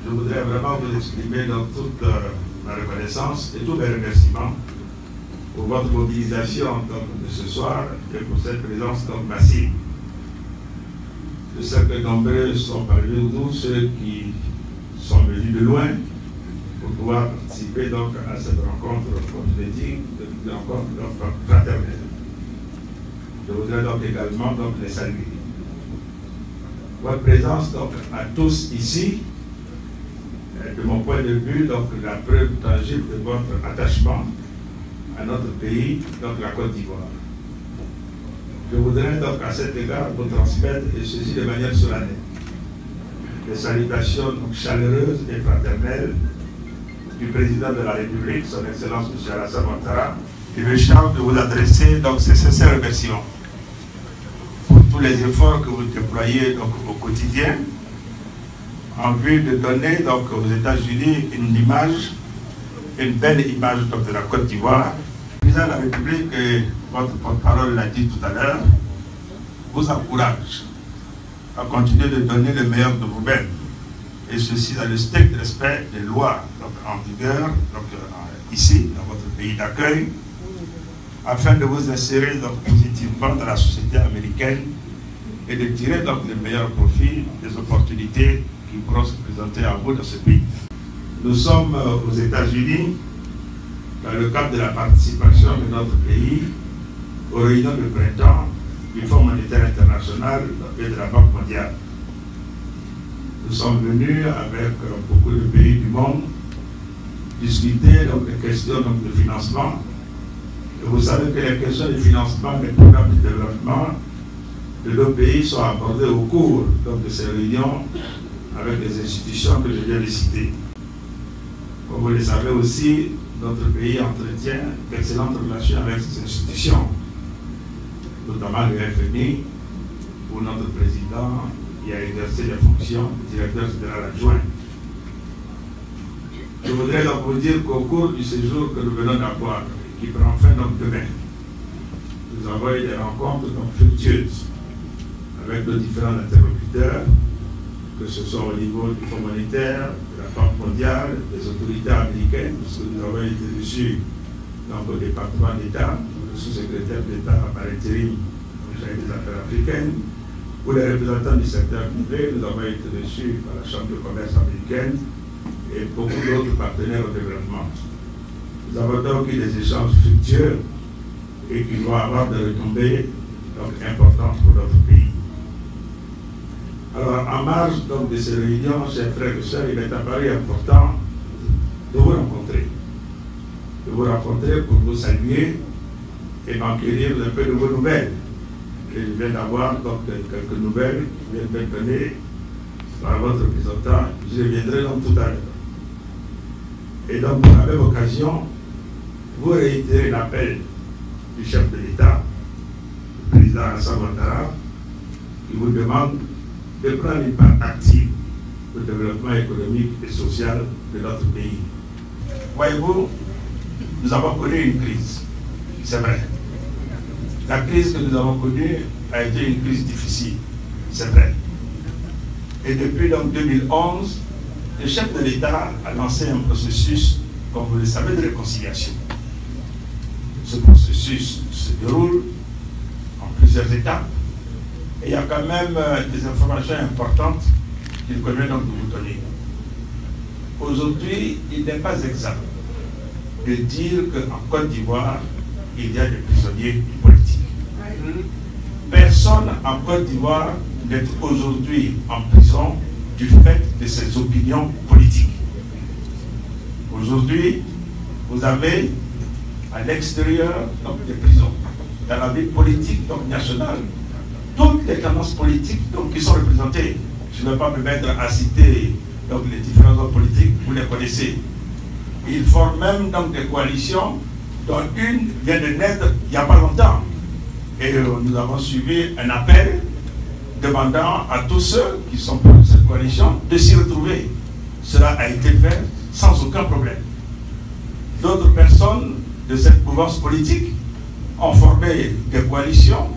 je voudrais vraiment vous exprimer donc toute ma reconnaissance et tous mes remerciements pour votre mobilisation donc, de ce soir et pour cette présence donc massive. Je sais que nombreux sont parmi nous ceux qui sont venus de loin pour pouvoir participer donc à cette rencontre, comme je l'ai dit, une rencontre fraternelle. Je voudrais donc également donc, les saluer. Votre présence donc, à tous ici, de mon point de vue, donc la preuve tangible de votre attachement à notre pays, donc la Côte d'Ivoire. Je voudrais donc à cet égard vous transmettre, et ceci de manière solennelle, les salutations donc, chaleureuses et fraternelles du président de la République, son Excellence M. Alassane Ouattara, qui me charge de vous adresser donc ces sincères remerciements pour tous les efforts que vous déployez donc, au quotidien en vue de donner donc, aux États-Unis une belle image donc, de la Côte d'Ivoire. Le président de la République, et votre porte-parole l'a dit tout à l'heure, vous encourage à continuer de donner le meilleur de vous-même, et ceci dans le strict respect des lois donc, en vigueur donc, ici, dans votre pays d'accueil, afin de vous insérer donc, positivement dans la société américaine et de tirer donc, le meilleur profit des opportunités qui pourront se présenter à vous dans ce pays. Nous sommes aux États-Unis dans le cadre de la participation de notre pays aux réunions de printemps du Fonds monétaire international et de la Banque mondiale. Nous sommes venus avec beaucoup de pays du monde discuter donc, des questions donc, de financement. Et vous savez que les questions de financement des programmes de développement de nos pays sont abordées au cours donc, de ces réunions avec les institutions que je viens de citer. Comme vous le savez aussi, notre pays entretient d'excellentes relations avec ces institutions, notamment le FMI, où notre président y a exercé les fonctions de directeur général adjoint. Je voudrais donc vous dire qu'au cours du séjour que nous venons d'avoir, qui prend fin donc demain, nous avons eu des rencontres donc fructueuses avec nos différents interlocuteurs, que ce soit au niveau du Fonds monétaire, de la Banque mondiale, des autorités américaines, parce que nous avons été reçus dans le département d'État, le sous-secrétaire d'État par intérim des affaires africaines, ou les représentants du secteur privé, nous avons été reçus par la Chambre de commerce américaine et beaucoup d'autres partenaires au développement. Nous avons donc eu des échanges fructueux et qui vont avoir des retombées donc, importantes pour notre pays. Alors, en marge donc, de ces réunions, chers frères et sœurs, il est apparu important de vous rencontrer. De vous rencontrer pour vous saluer et m'enquérir un peu de vos nouvelles. Et je viens d'avoir donc quelques nouvelles qui viennent d'être données par votre représentant. Je reviendrai donc tout à l'heure. Et donc, pour la même occasion, vous réitérez l'appel du chef de l'État, le président Alassane Ouattara, qui vous demande de prendre une part active au développement économique et social de notre pays. Voyez-vous, nous avons connu une crise, c'est vrai. La crise que nous avons connue a été une crise difficile, c'est vrai. Et depuis donc 2011, le chef de l'État a lancé un processus, comme vous le savez, de réconciliation. Ce processus se déroule en plusieurs étapes. Et il y a quand même des informations importantes qu'il convient donc de vous donner. Aujourd'hui, il n'est pas exact de dire qu'en Côte d'Ivoire, il y a des prisonniers politiques. Personne en Côte d'Ivoire n'est aujourd'hui en prison du fait de ses opinions politiques. Aujourd'hui, vous avez à l'extérieur des prisons, dans la vie politique donc, nationale, toutes les tendances politiques donc, qui sont représentées. Je ne vais pas me mettre à citer donc, les différents hommes politiques, vous les connaissez. Ils forment même donc, des coalitions, dont une vient de naître il n'y a pas longtemps. Et nous avons suivi un appel demandant à tous ceux qui sont pour cette coalition de s'y retrouver. Cela a été fait sans aucun problème. D'autres personnes de cette mouvance politique ont formé des coalitions,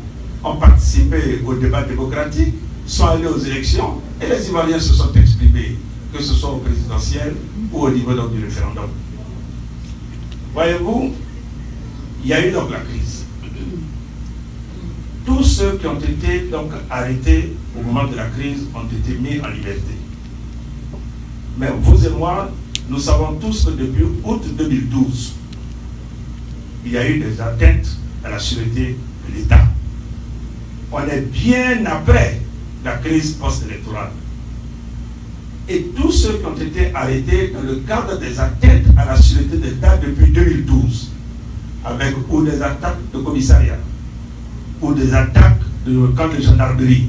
ont participé au débat démocratique, sont allés aux élections et les Ivoiriens se sont exprimés. que ce soit au présidentiel ou au niveau donc, du référendum. Voyez-vous, il y a eu donc la crise. Tous ceux qui ont été donc arrêtés au moment de la crise ont été mis en liberté. Mais vous et moi, nous savons tous que depuis août 2012, il y a eu des atteintes à la sûreté de l'État. On est bien après la crise post-électorale. Et tous ceux qui ont été arrêtés dans le cadre des atteintes à la sûreté de l'État depuis 2012, avec ou des attaques de commissariat, ou des attaques de camps de gendarmerie,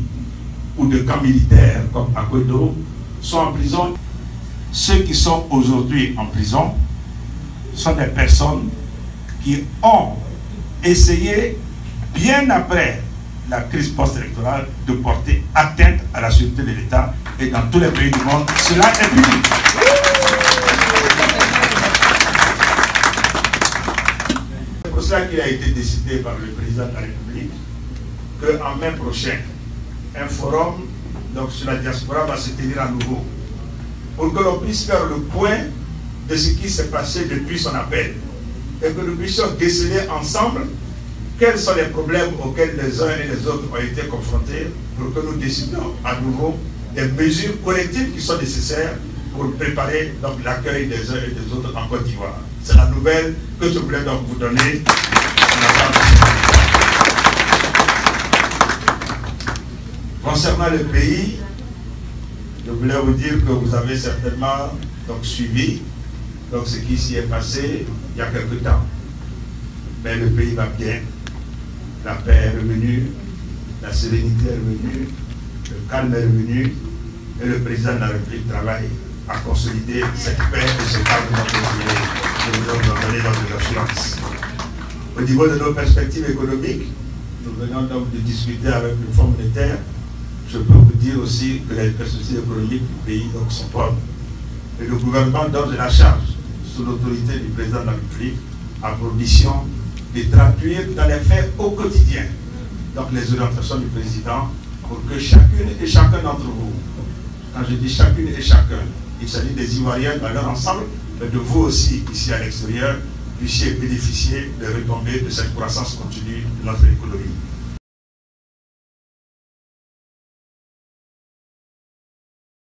ou de camps militaires comme à Kwedo, sont en prison. Ceux qui sont aujourd'hui en prison sont des personnes qui ont essayé, bien après la crise post-électorale, de porter atteinte à la sûreté de l'État, et dans tous les pays du monde, cela est public. C'est pour cela qu'il a été décidé par le président de la République qu'en mai prochain, un forum donc, sur la diaspora va se tenir à nouveau pour que l'on puisse faire le point de ce qui s'est passé depuis son appel et que nous puissions déceler ensemble quels sont les problèmes auxquels les uns et les autres ont été confrontés pour que nous décidions à nouveau des mesures collectives qui sont nécessaires pour préparer l'accueil des uns et des autres en Côte d'Ivoire. C'est la nouvelle que je voulais donc vous donner. Concernant le pays, je voulais vous dire que vous avez certainement donc, suivi donc, ce qui s'y est passé il y a quelque temps. Mais le pays va bien, la paix est revenue, la sérénité est revenue, le calme est revenu, et le président de la République travaille à consolider cette paix et ce calme que nous avons donné dans nos assurances. Au niveau de nos perspectives économiques, nous venons donc de discuter avec le Fonds monétaire. Je peux vous dire aussi que les perspectives économiques du pays donc, sont bonnes. Et le gouvernement donne de la charge, sous l'autorité du président de la République, a pour mission de traduire dans les faits au quotidien donc les orientations du président pour que chacune et chacun d'entre vous, quand je dis chacune et chacun, il s'agit des Ivoiriens dans leur ensemble, mais de vous aussi, ici à l'extérieur, puissiez bénéficier des retombées de cette croissance continue de notre économie.